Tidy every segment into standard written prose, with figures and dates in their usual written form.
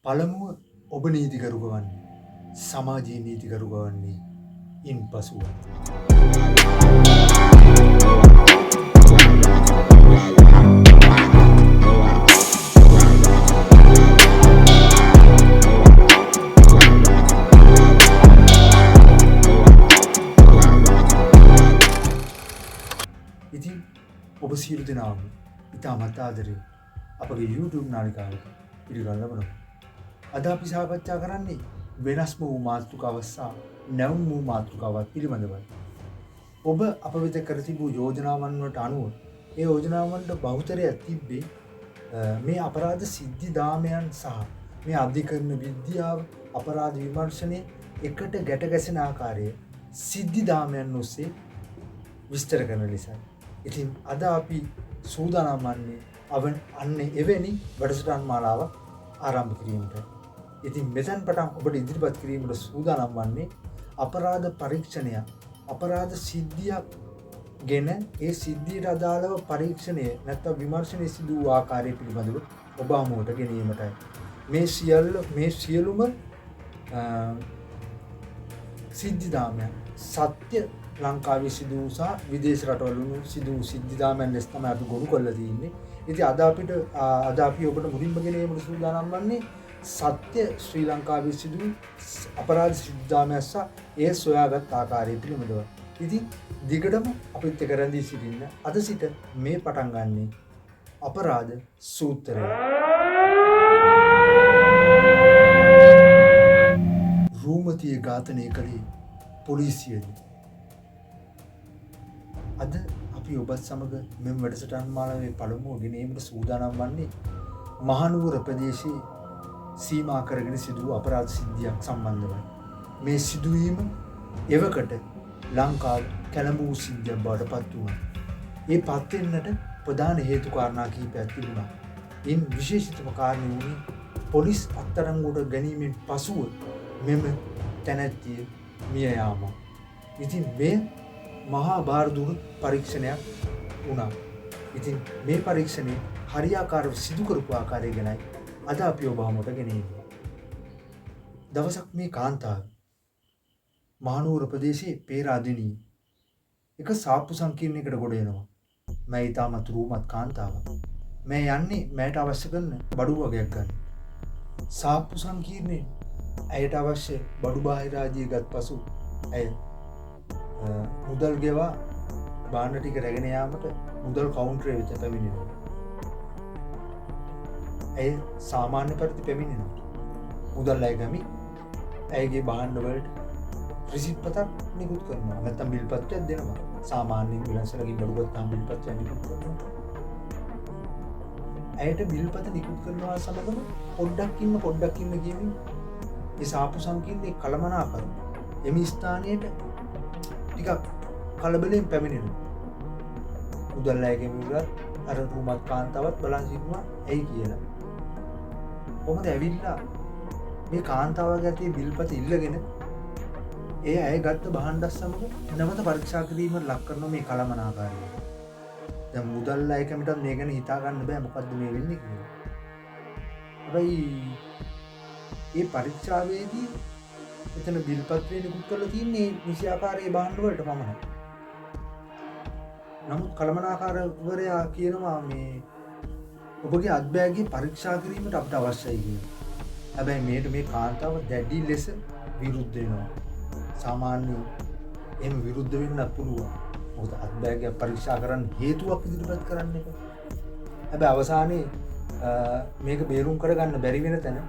පළමුව ඔබ නීතිකරුක වන්නේ සමාජයේ නීතිකරුක වන්නේ ඉන් පසුව. ඉතින් ඔබ සියලු දෙනාම ඉතාමත් ආදරේ අපගේ YouTube නාලිකාවට පිළිගන්න ලබනවා. අද අපි සාකච්ඡා කරන්නේ වෙනස්ම වූ මාතෘකාවක් සහ නැවුම් වූ මාතෘකාවක් පිළිබඳවයි. ඔබ අප වෙත කර තිබූ යෝජනාවන් වලට අනුව ඒ යෝජනාවන්ට බහුතරයක් තිබ්බේ මේ අපරාධ සිද්ධි දාමයන් සහ මේ අධිකරණ විද්‍යාව අපරාධ විමර්ශනය එකට ගැට ගැසෙන ආකාරය සිද්ධි දාමයන් ඔස්සේ විස්තර කරන ලෙසයි. ඉතින් අද අපි සූදානම් වන්නේ අන්න එවැනි වැඩසටහන් මාලාවක් ආරම්භ කිරීමට. ඉතින් මෙතෙන් පටන් ඔබට ඉදිරිපත් කිරීමට සූදානම් වන්නේ අපරාධ පරීක්ෂණය, අපරාධ සිද්ධියක් ගෙන ඒ සිද්ධියට අදාළව පරීක්ෂණය නැත්නම් විමර්ශනය සිදු වූ ආකාරය පිළිබඳව ඔබ හමුවට ගැනීමටයි. මේ සියලුම සිද්ධි දාමයන් සත්‍ය ලංකාවේ සිදු වූ සහ විදේශ රටවල සිදු වූ සිද්ධි දාමයන් ලෙස තමයි අපි ගොනු කරලා තියෙන්නේ. ඉතින් අද අපි ඔබට මුලින්ම ගෙනීමට සූදානම් වන්නේ සත්‍ය ශ්‍රී ලංකාවේ සිදු අපරාධ සිද්ධි දාමයන් සහ ඒ සොයාගත් ආකාරය පිළිබඳව. ඉතින් දිගටම අපිත් එක්ක රැඳී සිටින්න. අද සිට මේ පටන් ගන්නේ අපරාධ සූත්‍රය. රූමතිය ඝාතනය කළේ පොලිසියද? අද අපි ඔබත් සමග මෙම වැඩසටහන් මාලාවේ පළමුව ගෙනීමට සූදානම් වන්නේ මහනුවර ප්‍රදේශයේ සීමා කරගෙන සිදු වූ අපරාධ සිද්ධියක් සම්බන්ධවයි. මේ සිදුවීම එවකට ලංකාව කැළඹූ සිද්ධියක් බවට පත් වුණා. ඒ පත් වෙන්නට ප්‍රධාන හේතු කාරණා කිහිපයක් තිබුණා. ඉන් විශේෂිතම කාරණේ වුණේ පොලිස් අත්අඩංගුවට ගැනීමෙන් පසුව මෙම තැනැත්තිය මිය යාම. ඉතින් මේ මහා භාරදූර පරීක්ෂණයක් වුණා. ඉතින් මේ පරීක්ෂණය හරියාකාරව සිදු කරපු ආකාරය ගැනයි අද අපි ඔබ හමුවට ගෙනෙන්නේ. දවසක් මේ කාන්තාව මහනුවර ප්‍රදේශයේ පේරාදෙණිය එක සාප්පු සංකීර්ණයකට ගොඩ එනවා. මම ඊටමත් රූමත් කාන්තාවක්. මම යන්නේ මෑට අවශ්‍ය කරන බඩු වගයක් ගන්න. සාප්පු සංකීර්ණයේ ඇයට අවශ්‍ය බඩු බාහිර ආදිය ගත් පසු ඇය මුදල් ගෙවා භාණ්ඩ ටික රැගෙන යාමට මුදල් කවුන්ටරය වෙත පැමිණෙනවා. ඇය සාමාන්‍ය පරිදි පැමිණෙනවා. මුදල් අය ගමි ඇයගේ භාණ්ඩ වලට රිසිට් පතක් නිකුත් කරනවා. නැත්නම් බිල් පත්‍රයක් දෙනවා. සාමාන්‍යයෙන් විලාසලකින් බඩු ගත්තාම බිල් පත්‍රයක් නිකුත් කරනවා. ඇයට බිල් පත නිකුත් කරනවා සමගම පොඩ්ඩක් ඉන්න කියමින් ඒ සාප්පු සංකීර්ණයේ කළමනාකරු එමි ස්ථානයට ටිකක් කලබලෙන් පැමිණෙනවා. මුදල් අයගේ මුදල් අර රූමත් කාන්තාවත් බලන් සිටිනවා ඇයි කියලා. කොහොමද ඇවිල්ලා මේ කාන්තාවගේ අතේ බිල්පත ඉල්ලගෙන ඒ ඇය ගත්ත භාණ්ඩත් සමග නැවත පරීක්ෂා කිරීමට ලක් කරන මේ කළමනාකාරය. දැන් මුදල් අය කැමටත් මේ ගැන හිතා ගන්න බෑ මොකද්ද මේ වෙන්නේ කියලා. හැබැයි මේ පරීක්ෂාවේදී එතන බිල්පත්‍රය නිකුත් කරලා තියෙන්නේ නිසියාකාරයේ භාණ්ඩ වලට පමණයි. නමුත් කළමනාකාරවරයා කියනවා මේ ඔබගේ අත්බෑගයේ පරීක්ෂා කිරීමට අපිට අවශ්‍යයි කියලා. හැබැයි මේ කාන්තාව දැඩි ලෙස විරුද්ධ වෙනවා. සාමාන්‍යයෙන් එහෙම විරුද්ධ වෙන්නත් පුළුවන්. මොකද අත්බෑගය පරීක්ෂා කරන්න හේතුවක් ඉදිරිපත් කරන්න එක. හැබැයි අවසානයේ මේක බේරුම් කරගන්න බැරි වෙන තැන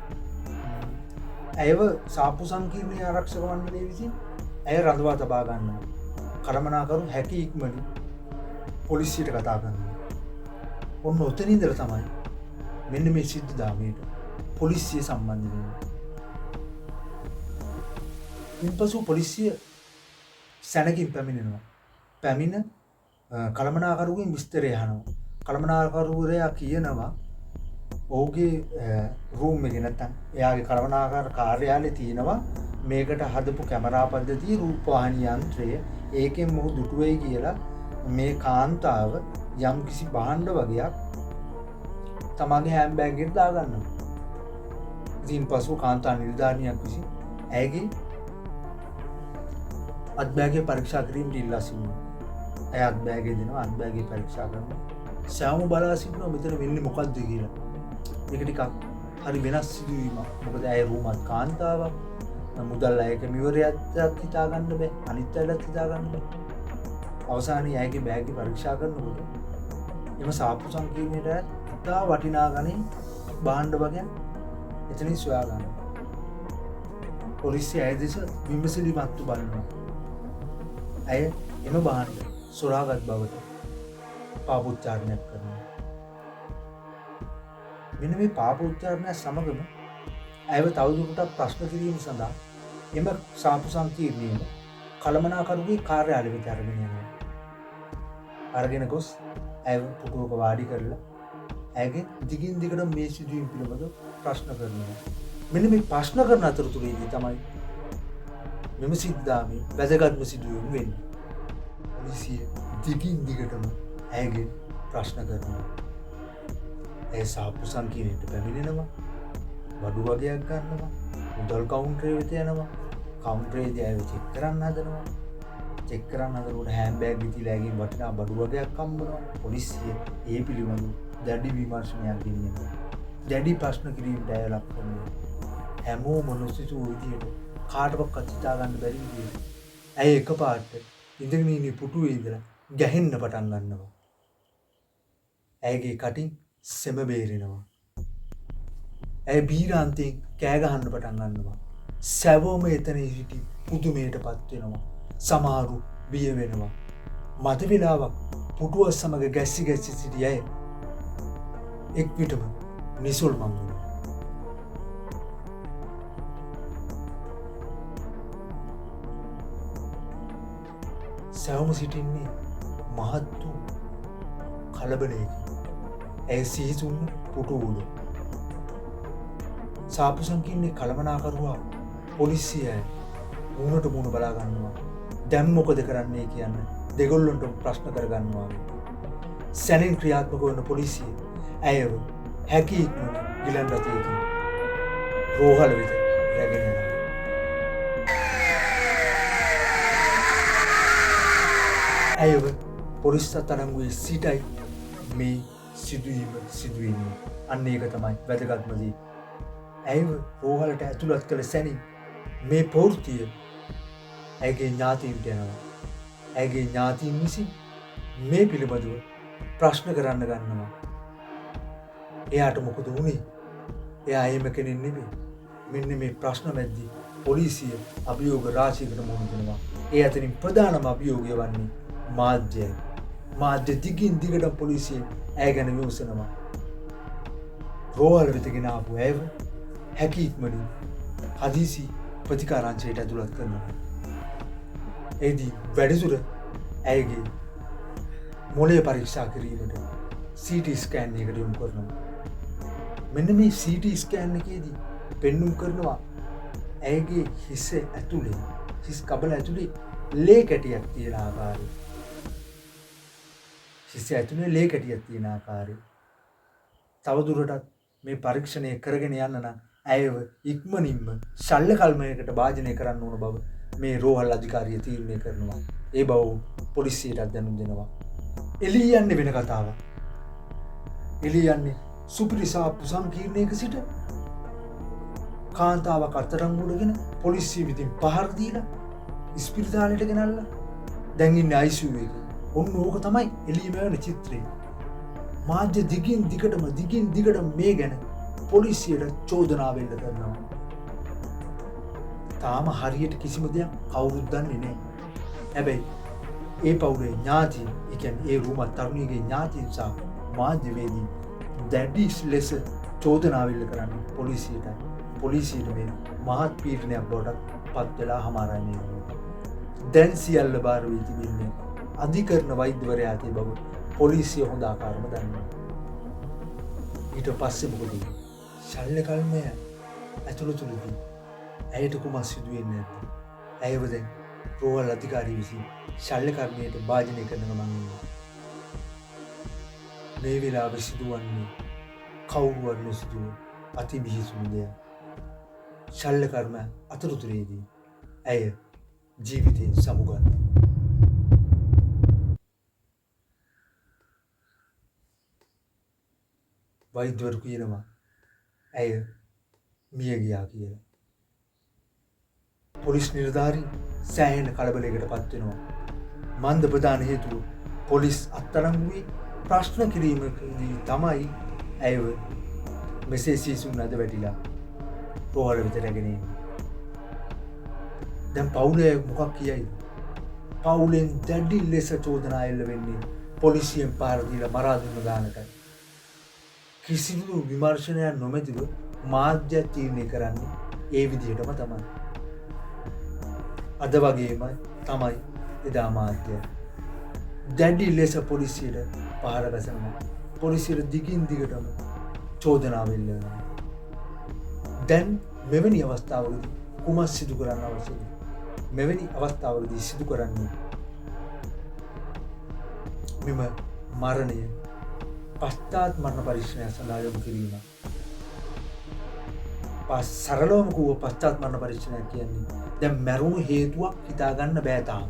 ඇයව සාප්පු සංකීර්ණයේ ආරක්ෂක මණ්ඩලය විසින් ඇය රඳවා තබා ගන්නවා. කළමනාකරු හැකි ඉක්මනින් පොලිසියට කතා කරනවා. ඔන්න ඔතන ඉඳලා තමයි මෙන්න මේ සිද්ධ දාමයට පොලිසිය සම්බන්ධ වෙන්නේ. ඉන්පසු පොලිසිය සැනකින් පැමිණෙනවා. පැමිණ කළමනාකරුගෙන් විස්තරය අහනවා. කළමනාකරුවරයා කියනවා ඔහුගේ රූම් එකේ නැත්තම් එයාගේ කළමනාකාර කාර්යාලයේ තියෙනවා මේකට හදපු කැමරා පද්ධතිය රූපවාහිනී යන්ත්‍රය. ඒකෙන් මොහු දුටුවයි කියලා මේ කාන්තාව යම් කිසි භාණ්ඩ වගේක් තමන්ගේ හෑන්ඩ් බෑග් එකට දාගන්නවා. ඉතින් පසුව කාන්තා නිලධාරිනියක් විසින් ඇයගේ අත්බෑගේ පරීක්ෂා කිරීමට ඉල්ලා සිටිනවා. ඇය අත්බෑගේ දෙනවා, අත්බෑගේ පරීක්ෂා කරනවා. සෑම බලා සිටිනවා මෙතන වෙන්නේ මොකද්ද කියලා. ඒක ටිකක් හරි වෙනස් සිදුවීමක්. මොකද ඇය රූමත් කාන්තාවක්. මුදල් අයක මිවරයක් හිතා ගන්න බෑ. අනිත් අයලත් හිතා ගන්න බෑ. අවසානයේ ඇයගේ බෑග් පරීක්ෂා කරනකොට එම සාප්පු සංකීර්ණයට ඉතා වටිනා ගණන් භාණ්ඩ වගේක් එතනින් සොයා ගන්නවා. පොලිසිය ඇය දෙස විමසිලිමත්ව බලනවා. ඇය එම භාණ්ඩ සොරාගත් බවට පාපෝච්චාරණයක් කරනවා. මෙන්න මේ පාපෝච්චාරණය සමගම ඇයව තවදුරටත් ප්‍රශ්න කිරීම සඳහා එම සාප්පු සංකීර්ණයේම කළමනාකරුගේ කාර්යාලය වෙත අරගෙන යනවා. අරගෙන ගොස් ඇය පුටුවක වාඩි කරලා ඇයගෙන් දිගින් දිගට මේ සිදුවීම් පිළිබඳව ප්‍රශ්න කරනවා. මෙන්න මේ ප්‍රශ්න කරන අතරතුරේදී තමයි මෙම සිද්ධාමේ වැදගත්ම සිදුවීම වෙන්නේ. පොලිසිය දිගින් දිගටම ඇයගෙන් ප්‍රශ්න කරනවා. ඇය සාප්පු සංකීර්ණයට පැමිණෙනවා. වඩු වගයක් ගන්නවා. මුදල් කවුන්ටරේ වෙත යනවා. කවුන්ටරේදී ඇයව චෙක් කරන්න හදනවා. චෙක් කරන්න හදනකොට හෑන්ඩ්බෑග් විතිලා ඇයගෙන් වටිනා බඩු වගයක් හම්බුනවා. පොලිසිය ඒ පිළිබඳව දැඩි විමර්ශනයක් ගෙනියනවා. දැඩි ප්‍රශ්න කිරීමට ඇය ලක් කරනවා. හැමෝම නොසිතූ විදියට කාටවත් හිතා ගන්න බැරි විදියට ඇය එකපාරට ඉඳගෙන ඉන්න පුටුවේ ඉඳලා ගැහෙන්න පටන් ගන්නවා. ඇයගේ කටින් සෙම බේරෙනවා. ඇය බීරාන්තයෙන් කෑ ගහන්න පටන් ගන්නවා. සැවොම එතන සිටි පුදුමයටපත් වෙනවා. සමහරු බිය වෙනවා. මද වේලාවක් පුටුව සමග ගැස්සි සිටි ඇය එක් විටම නිසල්මන් වුණා. සැවොම සිටින්නේ මහත් වූ කලබලයකින්. ඇය සිහිසුන්න පුටුව උඩ. සාප්පු සංකීර්ණයේ කළමනාකරුවා පොලිසිය මුණට මුණ බලා ගන්නවා. දැන් මොකද කරන්නේ කියන්න දෙගොල්ලොන්ට ප්‍රශ්න කරගන්නවා. සැනින් ක්‍රියාත්මක වන පොලිසිය ඇයව හැකි ඉක්මනට ගිලන් රථයකින් රෝහල වෙත රැගෙන යනවා. ඇයව පොලිස් අත්අඩංගුවේ සිටයි මේ සිදුවීම. අන්න ඒක තමයි වැදගත්ම දේ. ඇයව රෝහලට ඇතුළත් කළ සැනින් මේ ප්‍රවෘත්තිය ඇයගේ ඥාතීන්ට යනවා. ඇයගේ ඥාතීන් විසින් මේ පිළිබඳව ප්‍රශ්න කරන්න ගන්නවා. එයාට මොකද වුණේ? එයා එහෙම කෙනෙක් නෙමෙයි. මෙන්න මේ ප්‍රශ්න මැද්දේ පොලිසිය අභියෝග රාශියකට මුහුණ දෙනවා. ඒ අතරින් ප්‍රධානම අභියෝගය වන්නේ මාධ්‍යයි. මාධ්‍ය දිගින් දිගට පොලිසිය ඇය ගැන විමසනවා. රෝහල වෙත ගෙන ආපු ඇයව හැකි ඉක්මනින් හදිසි ප්‍රතිකාරාංශයට ඇතුළත් කරනවා. එදී වැඩිදුර ඇයගේ මොළය පරීක්ෂා කිරීමට CT ස්කෑන් එකකට යොමු කරනවා. මෙන්න මේ CT ස්කෑන් එකේදී පෙන්눔 කරනවා ඇයගේ හිස ඇතුලේ, හිස් කබල ඇතුලේ ලේ කැටියක් තියෙන ආකාරය. හිස ඇතුලේ ලේ කැටියක් තියෙන ආකාරය. තවදුරටත් මේ පරීක්ෂණය කරගෙන යන්න නම් ඇයව ඉක්මනින්ම ශල්‍ය කල්මයකට භාජනය කරන්න ඕන බව මේ රෝහල් අධිකාරිය තීරණය කරනවා. ඒ බව පොලිසියට දැනුම් දෙනවා. එළිය යන්නේ වෙන කතාවක්. එළිය යන්නේ සුපිරි සාප්පු සංකීර්ණයක සිට කාන්තාවක් අත්අඩංගුවටගෙන පොලිසිය විසින් පහර දීලා ඉස්පිරිතාලයට ගෙනල්ලා දැන් ඉන්නේ ICU එකේ. ඔන්න ඕක තමයි එළියම වෙන චිත්‍රය. මාධ්‍ය දිගින් දිගටම මේ ගැන පොලිසියට චෝදනා වෙන්න කරනවා. තාම හරියට කිසිම දෙයක් කවුරුත් දන්නේ නැහැ. හැබැයි ඒ පවුලේ ඥාතීන්, ඒ කියන්නේ ඒ රූමත් තරුණියගේ ඥාතීන් සහ මාධ්‍යවේදීන් දැඩි ලෙස චෝදනා වෙන්න කරන්නේ පොලිසියටයි. පොලිසියට මේ මහත් පීඩනයක් බවට පත් වෙලා හමාරයි මේ. දැන් සියල්ල බාර වී තිබෙන්නේ අධිකරණ වෛද්‍යවරයා ඇති බව පොලිසිය හොඳ ආකාරම දන්නවා. ඊට පස්සේ මොකද වෙන්නේ? ශල්‍ය කල්මය ඇතුළතුලදී ඇයට කුමක් සිදු වෙන්නේ නැද්ද? ඇයව දැන් රෝහල් අධිකාරිය විසින් ශල්‍ය කර්මයට භාජනය කරනවා මම ඉන්නවා. මේ වෙලාවේ සිදුවන්නේ කවුරුවත් නොසිතුව අති බිහිසුණු දෙයක්. ශල්‍ය කර්ම අතුරුතුරේදී ඇය ජීවිතයෙන් සමුගන්නවා. වෛද්‍යවරු කියනවා ඇය මිය ගියා කියලා. පොලිස් නිලධාරීන් සෑහෙන කලබලයකට පත් වෙනවා. මන්ද ප්‍රධාන හේතුව පොලිස් අත්අඩංගුවේ ප්‍රශ්න කිරීමකදී තමයි ඇයව මෙසේ සීසුන් අද වැටිලා රෝහල වෙත රැගෙන එන්නේ. දැන් පවුලේ මොකක් කියයිද? පවුලෙන් දැඩි ලෙස චෝදනා එල්ල වෙන්නේ පොලිසියෙන් පාර දීලා මරා දුන්න ගානටයි. කිසිදු විමර්ශනයක් නොමැතිව මාධ්‍ය තීරණය කරන්නේ ඒ විදිහටම තමයි. අද වගේම තමයි එදා මාධ්‍ය දැඩි ලෙස පොලිසියට පහර ගසනවා. පොලිසියට දිගින් දිගටම චෝදනා වෙල්ලනවා. දැන් මෙවැනි අවස්ථාවකදී කුමක් සිදු කරන්න අවශ්‍යද? මෙවැනි අවස්ථාවකදී සිදු කරන්නේ මෙම මරණය පශ්චාත් මරණ පරීක්ෂණය සඳහා යොමු කිරීම. සරලවම කිව්ව පශ්චාත් මරණ පරීක්ෂණයක් කියන්නේ දැන් මැරුණු හේතුවක් හිතාගන්න බෑ තාම.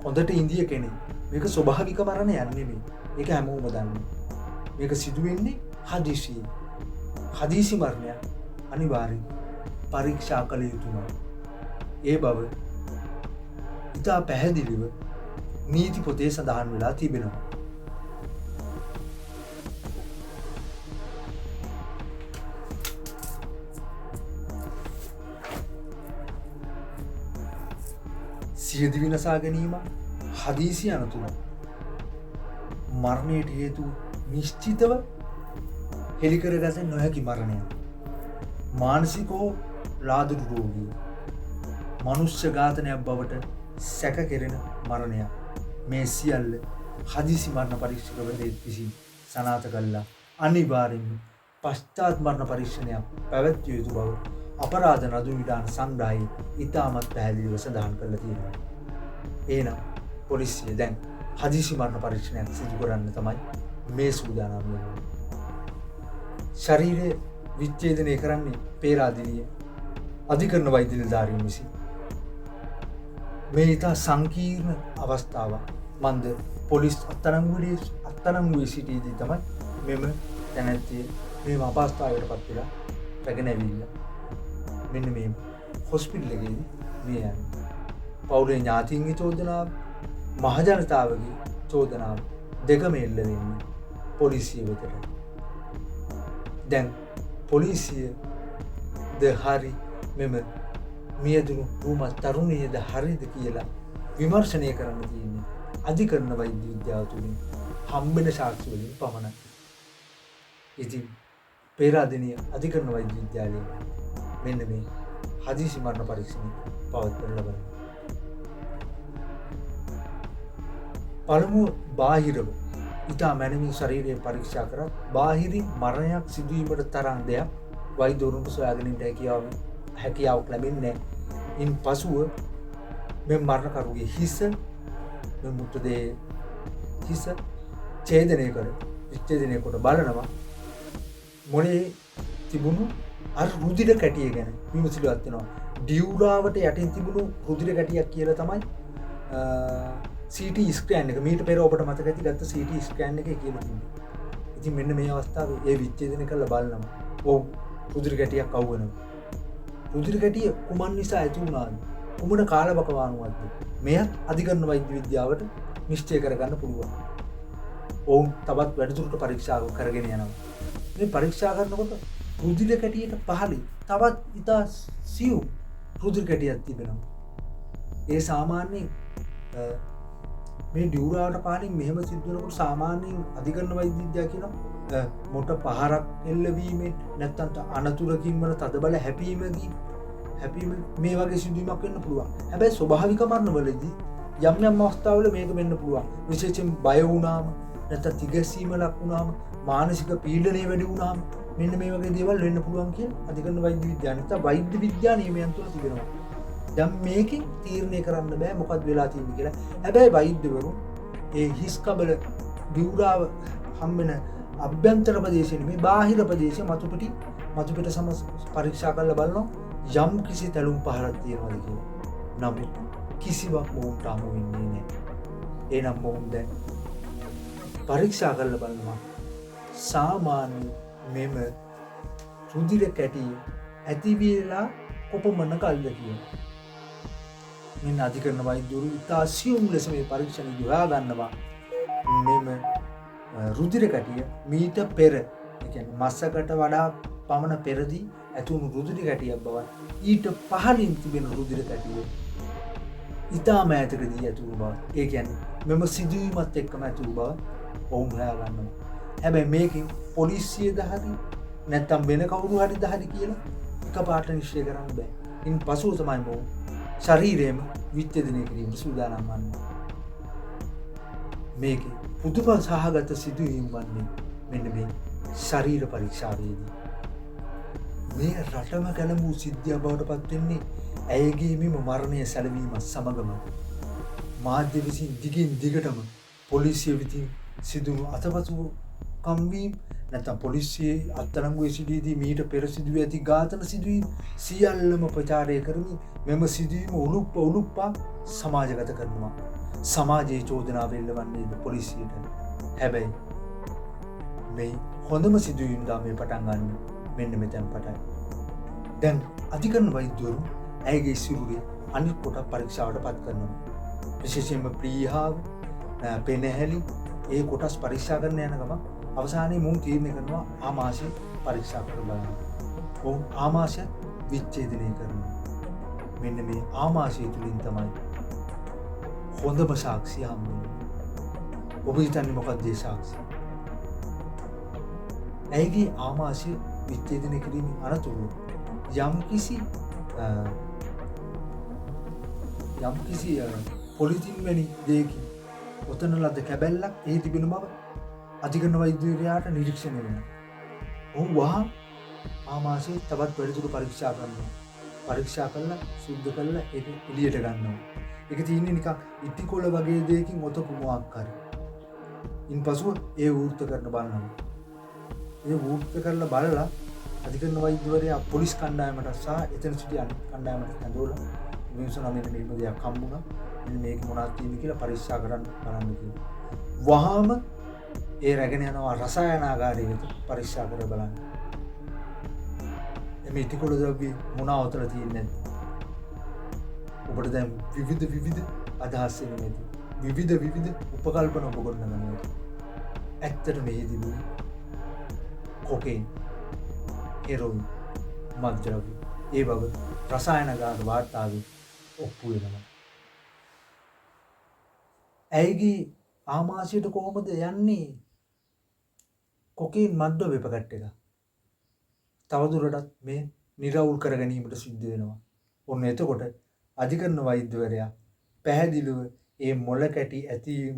හොඳට ඉන්දිය කෙනෙක් මේක ස්වභාවික මරණයක් නෙමෙයි. ඒක හැමෝම දන්නේ. මේක සිදු වෙන්නේ හදිසියෙන්. හදිසි මරණයක් අනිවාර්යෙන් පරීක්ෂා කළ යුතුමයි. ඒ බව ඉතා පැහැදිලිව නීති පොතේ සඳහන් වෙලා තිබෙනවා. සියදිවි නසා ගැනීම හදිසි අනතුර මරණයට හේතු නිශ්චිතව හෙළිකරගත නොහැකි මරණයක්. මානසික හෝ ලාදුරු රෝගී මනුෂ්‍ය ඝාතනයක් බවට සැක කෙරෙන මරණයක්. මේ සියල්ල හදිසි මරණ පරීක්ෂකවරයෙක් විසින් සනාථ කළා. අනිවාර්යෙන්ම පශ්චාත් මරණ පරීක්ෂණයක් පැවැත්විය යුතු බව අපරාධ නඩු විධාන සංග්‍රහයේ ඉතාමත් පැහැදිලිව සඳහන් කරලා තියෙනවා. එහෙනම් පොලිසිය දැන් හදිසි මරණ පරීක්ෂණයක් සිදු කරන්න තමයි මේ සූදානම් වෙන්නේ. ශරීරය විච්ඡේදනය කරන්නේ පේරාදෙණිය අධිකරණ වෛද්‍ය නිලධාරීන් විසින්. මේ ඉතා සංකීර්ණ අවස්ථාවක්. මන්ද පොලිස් අත්අඩංගුවේ සිටියේදී තමයි මෙම තැනැත්තිය මෙම අපහසුතාවයට පත් වෙලා රැගෙන ඇවිල්ලා මෙන්න මේ හොස්පිටල් එකේදී මේ යන්නේ. පවුලේ ඥාතීන්ගේ චෝදනාව, මහජනතාවගේ චෝදනාව දෙකම එල්ල වෙන්නේ පොලිසිය වෙතට. දැන් පොලිසිය ද හරි මෙම මියදුණු රූමත් තරුණියද හරිද කියලා විමර්ශනය කරන්න තියෙන්නේ අධිකරණ වෛද්‍ය විද්‍යාව තුළින් හම්බෙන සාක්ෂි වලින් පමණයි. ඉතින් පේරාදෙණිය අධිකරණ වෛද්‍ය විද්‍යාලයේ මෙන්න මේ හදිසි මරණ පරීක්ෂණය පවත්වන ලබනවා. පළමුව බාහිරව ඉතා මැනවින් ශරීරය පරීක්ෂා කරත් බාහිරින් මරණයක් සිදුවීමට තරම් දෙයක් වෛද්‍යවරුන්ට සොයාගැනීමට හැකියාවක් ලැබෙන්නේ නැහැ. ඉන් පසුව මේ මරණකරුගේ හිස මේ මුත්‍රාදේ හිස ඡේදනය කොට බලනවා මොලේ තිබුණු අර රුධිර කැටිය ගැන විමසිලිවත් වෙනවා. ඩියුරාවට යටින් තිබුණු රුධිර කැටියක් කියලා තමයි CT ස්කෑන් එක මීට පෙර ඔබට මතක ඇති ගත්ත CT ස්කෑන් එකේ කියලා තිබුණේ. ඉතින් මෙන්න මේ අවස්ථාවේ ඒ විච්ඡේදනය කරලා බලනවා. ඔව් රුධිර කැටියක් අවු වෙනවා. රුධිර කැටිය කුමන් නිසා ඇති වුණාද? කුමන කාලවකවානුවක්ද? මෙයත් අධිකරණ වෛද්‍ය විද්‍යාවට නිශ්චය කරගන්න පුළුවන්. ඔවුන් තවත් වැඩිදුරට පරීක්ෂා කරගෙන යනවා. මේ පරීක්ෂා කරනකොට රුධිර කැටියට පහළින් තවත් ඉතා සියුම් රුධිර කැටියක් තිබෙනවා. ඒ සාමාන්‍යයෙන් මේ ඩියුරාවට පහළින් මෙහෙම සිද්ධ වෙනකොට සාමාන්‍යයෙන් අධිකරණ වෛද්‍ය විද්‍යාව කියනවා මොට පහරක් එල්ලවීමෙන් නැත්නම් අනතුරකින් වන තදබල හැපීමකින් මේ වගේ සිදුවීමක් වෙන්න පුළුවන්. හැබැයි ස්වභාවික මරණවලදී යම් යම් අවස්ථාවල මේක වෙන්න පුළුවන්. විශේෂයෙන් බය වුණාම නැත්නම් තිගැසීම ලක් වුණාම මානසික පීඩනය වැඩි වුණාම මෙන්න මේ වගේ දේවල් වෙන්න පුළුවන් කියලා අධිකරණ වෛද්‍ය විද්‍යාව නැත්නම් වෛද්‍ය විද්‍යා නියමයන් තුළ තිබෙනවා. දැන් මේකෙන් තීරණය කරන්න බෑ මොකක්ද වෙලා තියෙන්නේ කියලා. හැබැයි වෛද්‍යවරු ඒ හිස් කබල ඩියුරාව හම්බෙන අභ්‍යන්තර ප්‍රදේශයේ මේ බාහිර ප්‍රදේශයේ මතුපිටි මතු පිට පරීක්ෂා කරලා බලනවා යම් කිසි තැලුම් පහරක් තියෙනවද කියලා. නමුත් කිසිවක් මොවුන්ට හමු වෙන්නේ නැහැ. එහෙනම් මොවුන් දැන් පරීක්ෂා කරලා බලනවා සාමාන්‍ය මෙම රුධිර කැටි ඇති වෙලා කොපමණ කල්ද කියලා. මෙන්න අධිකරණ වෛද්‍යවරු ඉතා සියුම් ලෙස මේ පරීක්ෂණයේදී හොයාගන්නවා මෙම රුධිර කැටිය මීට පෙර, ඒ කියන්නේ මාසකට වඩා පමණ පෙරදී ඇති වුණු රුධිර කැටියක් බව ඊට පහළින් තිබෙන රුධිර කැටිය ඉතාම ඈතකදී ඇති වූ බව. ඒ කියන්නේ මෙම සිදුවීමත් එක්කම ඇති වූ බව ඔවුන් හොයාගන්නවා. හැබැයි මේකෙන් පොලිසියද හරි නැත්නම් වෙන කවුරු හරිද හරි කියලා එකපාරට නිශ්චය කරන්න බෑ. ඉන් පසුව තමයි මොවුන් ශරීරයේම විච්ඡේදනය කිරීමට සූදානම් වන්නේ. මේක පුදුම සහගත සිදුවීම් වන්නේ මෙන්න මේ ශරීර පරීක්ෂාවේදී. මේ රටම කැළඹූ සිද්ධියක් බවට පත් වෙන්නේ ඇයගේ මෙම මරණය සැලවීමත් සමගම මාධ්‍ය විසින් දිගින් දිගටම පොලිසිය විසින් සිදුවුණු අතපසු කම්වීම් නැත්නම් පොලිසියේ අත්අඩංගුවේ සිටියේදී මීට පෙර සිදුවී ඇති ඝාතන සිදුවීම් සියල්ලම ප්‍රචාරය කරමින් මෙම සිදුවීම උලුප්පා සමාජගත කරනවා. සමාජයේ චෝදනාව එල්ලවන්නේ පොලිසියට. හැබැයි මේ හොඳම සිදුවීම් මේ පටන් ගන්න මෙන්න මෙතෙන් පටන්. දැන් අධිකරණ වෛද්‍යවරු ඇයගේ සිරුරේ අනිත් කොට පරීක්ෂාවට පත් කරනවා. විශේෂයෙන්ම ප්‍රීහාව, පෙනහැලි ඒ කොටස් පරීක්ෂා කරන්න යන ගමන් අවසානයේ මුන් තීරණය කරනවා ආමාශය පරීක්ෂා කර බලන්න. ඔවුන් ආමාශය විච්ඡේදනය කරනවා. මෙන්න මේ ආමාශය තුලින් තමයි හොඳම සාක්ෂිය හම්බෙන්නේ. ඔබ හිතන්නේ මොකක්ද ඒ සාක්ෂිය? ඇයගේ ආමාශය විච්ඡේදනය කිරීමෙන් අනතුරුව යම්කිසි පොලිතින් වැනි දෙයකින් ඔතන ලද කැබැල්ලක් එහි තිබෙන බව අධිකරණ වෛද්‍යවරයාට නිරීක්ෂණය වෙනවා. ඔහු වහා ආමාශය තවත් වැඩිදුර පරීක්ෂා කරනවා. පරීක්ෂා කරලා සුද්ධ කරලා ඒක එළියට ගන්නවා. ඒක තියෙන්නේ නිකන් ඉටිකොළ වගේ දෙයකින් ඔතපු මොකක් හරි. ඉන්පසුව ඒ වෘත්ත කරන බලනවා. ඒ වෘත්ත කරලා බලලා අධිකරණ වෛද්‍යවරයා පොලිස් කණ්ඩායමට සහ එතන සිටි අනිත් කණ්ඩායමට ඇඳවලා මිනිස්සුන්ට මෙන්න මේක දෙයක් හම්බුණා. මෙන්න මේක මොනවද තියෙන්නේ කියලා පරීක්ෂා බලන්න කිව්වා. වහාම ඒ රැගෙන යනවා රසායනාගාරයට පරීක්ෂා කර බලන්න. මේ ඉටිකොළ ද්‍රව්‍ය මොනවද තියෙන්නේ නැද්ද? ඔබට දැන් විවිධ අදහස් එන්නේ නැති. විවිධ උපකල්පන ඔබ ගොඩනගනවා. ඇත්තට මේ තිබුණේ කොකේන්, හෙරොයින්, මත්ද්‍රව්‍ය. ඒ බව රසායනගාර වාර්තාවේ ඔප්පු වෙනවා. ඇයිගේ ආමාශයට කොහොමද යන්නේ කොකේන් මත්ද්‍රව්‍ය පැකට් එක? තවදුරටත් මේ නිරවුල් කර ගැනීමට සිද්ධ වෙනවා. ඔන්න එතකොට අධිකරණ වෛද්‍යවරයා පැහැදිලිව ඒ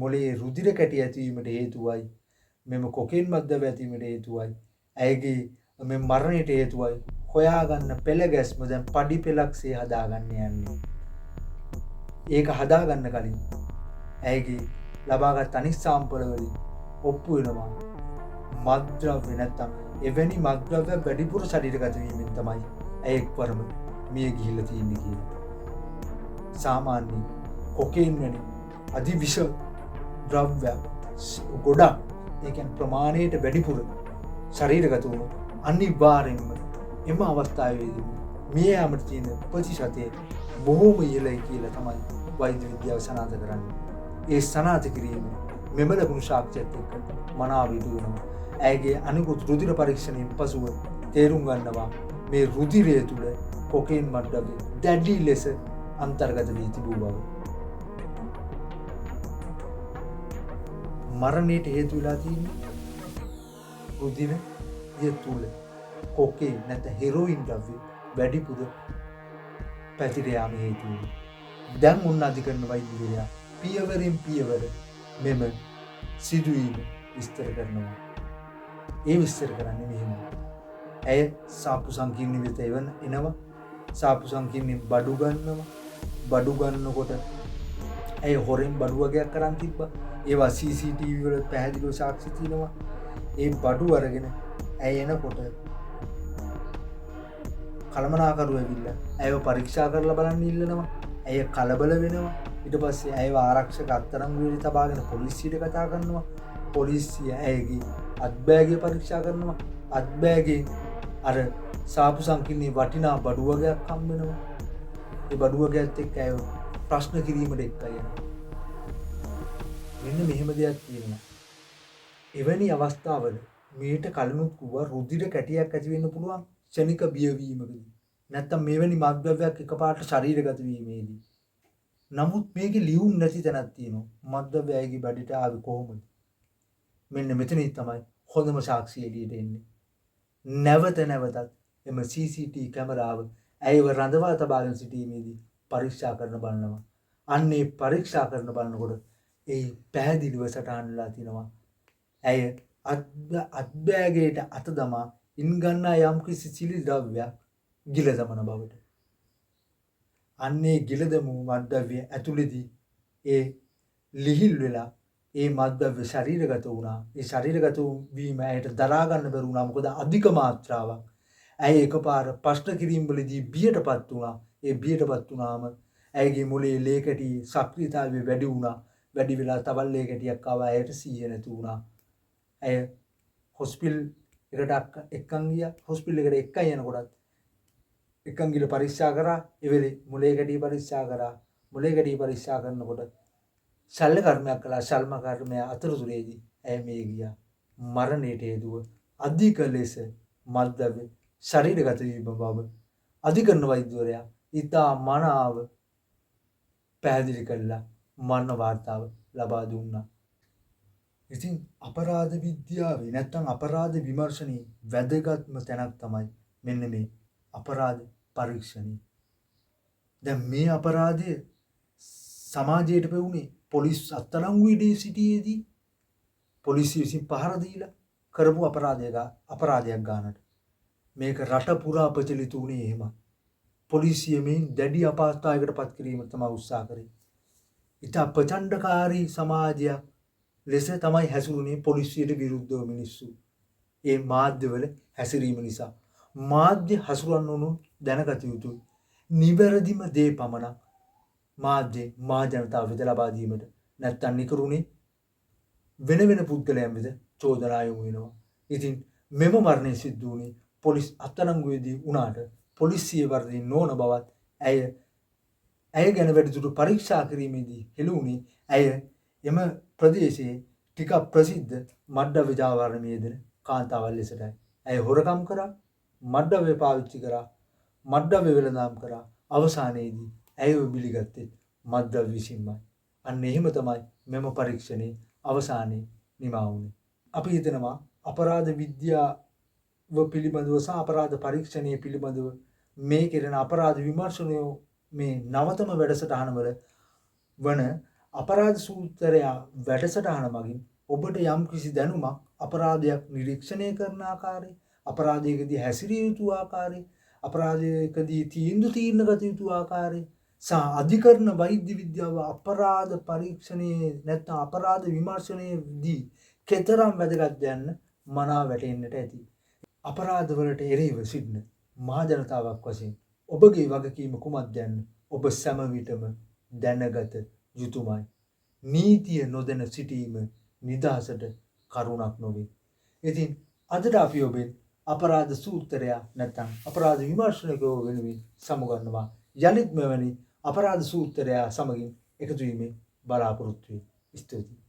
මොලේ රුධිර කැටි ඇතිවීමට හේතුවයි, මෙම කොකේන් මත්ද්‍රව්‍ය ඇතිවීමට හේතුවයි, ඇයගේ මේ මරණයට හේතුවයි හොයාගන්න පෙළ ගැස්ම දැන් පඩි පෙළක්සේ හදාගන්න යන්නේ. ඒක හදාගන්න කලින් ඇයගේ ලබාගත් අනිත් සාම්පල වලින් ඔප්පු වෙනවා මත්ද්‍රව්‍ය නැත්තම් එවැනි මත්ද්‍රව්‍ය වැඩිපුර ශරීරගත වීමෙන් තමයි ඇය එක්වරම මිය ගිහිල්ලා තියෙන්නේ කියලා. සාමාන්‍ය කොකේන් වැනි අධිවිෂ ද්‍රව්‍ය ගොඩක් ඒ කියන්නේ ප්‍රමාණයට වැඩිපුර ශරීරගත වුණු අනිවාර්යෙන්ම එම අවස්ථාවේදී මිය යාමට තියෙන ප්‍රතිශතය බොහෝම ඉහළයි කියලා තමයි වෛද්‍ය විද්‍යාව සනාථ කරන්නේ. ඒ සනාථ කිරීම මෙම ලැබුණු සාක්ෂියත් එක්ක මනාව ඉදු වෙනවා. ඇයගේ අනිකුත් රුධිර පරීක්ෂණයෙන් පසුව තේරුම් ගන්නවා මේ රුධිරය තුළ කොකේන් මත්ද්‍රව්‍ය දැඩි ලෙස අන්තර්ගත වී තිබූ බව. මරණයට හේතු වෙලා තියෙන්නේ රුධිරය තුළ කොකේන් නැත්නම් හෙරොයින් ද්‍රව්‍ය වැඩිපුර පැතිර යාම හේතුවෙන්. දැන් උන් අධිකරණ වෛද්‍යවරයා පියවරෙන් පියවර මෙම සිදුවීම විස්තර කරනවා. ඒ විස්තර කරන්නේ මෙහෙම. ඇය සාප්පු සංකීර්ණ වෙත එනවා. සාප්පු සංකීර්ණයෙන් බඩු ගන්නවා. බඩු ගන්නකොට ඇය හොරෙන් බඩු වගේක් අරන් තිබ්බා. ඒවා CCTV වල පැහැදිලිව සාක්ෂි තියෙනවා. ඒ බඩු අරගෙන ඇය එනකොට කළමනාකරුවෝ ඇවිල්ලා ඇයව පරීක්ෂා කරලා බලන්න ඉල්ලනවා. ඇය කලබල වෙනවා. ඊට පස්සේ ඇයව ආරක්ෂක අත්අඩංගුවේ තබාගෙන පොලිසියට කතා කරනවා. පොලිසිය ඇයගේ අත්බෑගය පරීක්ෂා කරනවා. අත්බෑගයෙන් අර සාපු සංකීර්ණයේ වටිනා බඩු වගයක් හම්බ වෙනවා. ඒ බඩු වගයත් එක්ක ඇයව ප්‍රශ්න කිරීමට එක්කයි යනවා. මෙන්න මෙහෙම දෙයක් තියෙනවා. එවැනි අවස්ථාවල මේට කලිනුත් කිව්වා රුධිර කැටියක් ඇති වෙන්න පුළුවන් ක්ෂණික බියවීමකදී. නැත්තම් මෙවැනි මත්ද්‍රව්‍යයක් එකපාරට ශරීරගත වීමේදී. නමුත් මේකේ ලියුම් නැති තැනක් තියෙනවා. මත්ද්‍රව්‍ය ඇයිගේ බඩට ආවේ කොහොමද? මෙන්න මෙතනයි තමයි හොඳම සාක්ෂිය එළියට එන්නේ. නැවත නැවතත් එම CCTV කැමරාව ඇයව රඳවා තබාගෙන සිටීමේදී පරීක්ෂා කරන බලනවා. අන්නේ පරීක්ෂා කරන බලනකොට ඒ පැහැදිලිව සටහන්ලා තිනවා. ඇය අත්බෑගයට අත දමා ඉන් ගන්නා යම්කිසි සිලි ද්‍රව්‍යයක් ගිල දමන බවට. අන්නේ ගිල දමු මත්ද්‍රව්‍ය ඇතුළේදී ඒ ලිහිල් වෙලා ඒ මත්ද්‍රව්‍ය ශරීරගත වුණා. ඒ ශරීරගත වීම ඇයට දරා ගන්න බැරි වුණා. මොකද අධික මාත්‍රාවක්. ඇය එකපාර ප්‍රශ්න කිරීම වලදී බියටපත් වුණා. ඒ බියටපත් වුණාම ඇයගේ මොළයේ ලේ කැටි සක්‍රියතාවය වැඩි වුණා. වැඩි වෙලා තවල් ලේ කැටියක් ආවා. ඇයට සිහිය නැති වුණා. ඇය හොස්පිටල් එකට එක්කන් ගියා. හොස්පිටල් එකට එක්කන් යනකොටත් එක්කන් ගිහලා පරීක්ෂා කරා. ඒ වෙලේ මොළයේ කැටි පරීක්ෂා කරා. මොළයේ කැටි පරීක්ෂා කරනකොට ශල්‍ය කර්මයක් කළා. ශල්ම කර්මය අතරතුරේදී ඇය මේ ගියා. මරණයට හේතුව අධික ලෙස මත්ද්‍රව්‍ය ශරීරගත වීම බව අධිකරණ වෛද්‍යවරයා ඉතා මනාව පැහැදිලි කළා. මරණ වාර්තාව ලබා දුන්නා. ඉතින් අපරාධ විද්‍යාවේ නැත්නම් අපරාධ විමර්ශනයේ වැදගත්ම තැනක් තමයි මෙන්න මේ අපරාධ පරීක්ෂණය. දැන් මේ අපරාධය සමාජයට පෙවුනේ පොලිස් අත්අඩංගුවේදී සිටියේදී පොලිසිය විසින් පහර දීලා කරපු අපරාධයක් ගන්නට. මේක රට පුරා ප්‍රචලිත වුණේ එහෙම. පොලිසිය මේ දැඩි අපහසුතාවයකට පත් කිරීම තමයි උත්සාහ කරේ. ඉතා ප්‍රචණ්ඩකාරී සමාජයක් ලෙස තමයි හැසිරුණේ පොලිසියට විරුද්ධව මිනිස්සු. ඒ මාධ්‍යවල හැසිරීම නිසා. මාධ්‍ය හසුරවන්න උණු දැනගත යුතුයි. නිවැරදිම දේ පමණක් මාධ්‍ය මා ජනතාව වෙත ලබා දීමට. නැත්තම් නිකරුණේ වෙන වෙන පුද්ගලයන් වෙත චෝදනා යොමු වෙනවා. ඉතින් මෙම මරණය සිද්ධ වුණේ පොලිස් අත්අඩංගුවේදී වුණාට පොලිසිය වර්ධින් නොවන බවත් ඇය ගැන වැඩිදුර පරීක්ෂා කිරීමේදී හෙළුණේ ඇය එම ප්‍රදේශයේ ටිකක් ප්‍රසිද්ධ මත්ද්‍රව්‍ය ජාවාරණයේ යෙදෙන කාන්තාවල් ලෙසටයි. ඇය හොරකම් කරා, මත්ද්‍රව්‍ය පාවිච්චි කරා, මත්ද්‍රව්‍ය වෙළඳාම් කරා. අවසානයේදී ඇයව බිලිගත්තේ මත්ද්‍රව්‍ය විසින්මයි. අන්න එහෙම තමයි මෙම පරීක්ෂණයේ අවසානයේ නිමා වුණේ. අපි හිතනවා අපරාධ විද්‍යාව පිළිබඳව සහ අපරාධ පරීක්ෂණය පිළිබඳව මේ කෙරෙන අපරාධ විමර්ශනය මේ නවතම වැඩසටහනවල වන අපරාධ සූත්‍රය වැඩසටහන මගින් ඔබට යම් කිසි දැනුමක් අපරාධයක් නිරීක්ෂණය කරන ආකාරය, අපරාධයකදී හැසිරිය යුතු ආකාරය, අපරාධයකදී තීන්දුව ගත යුතු ආකාරය සහ අධිකරණ වෛද්‍ය විද්‍යාව අපරාධ පරීක්ෂණයේ නැත්නම් අපරාධ විමර්ශනයේදී කතරම් වැදගත් යන්න මනාව වැටෙන්නට ඇති. අපරාධවලට එරෙහිව සිටින මහ ජනතාවක් වශයෙන් ඔබගේ වගකීම කුමක්ද යන්න ඔබ සෑම විටම දැනගත යුතුමයි. නීතිය නොදැන සිටීම නිදහසට කරුණක් නොවේ. ඉතින් අදට අපි ඔබෙන් අපරාධ සූත්‍රය නැත්නම් අපරාධ විමර්ශනකයෝ වෙනුවෙන් සමුගන්නවා. යලිත් මෙවැනි අපරාධ සූත්‍රය සමගින් එකතු වීමේ බලාපොරොත්තු වෙමි. ස්තුතියි.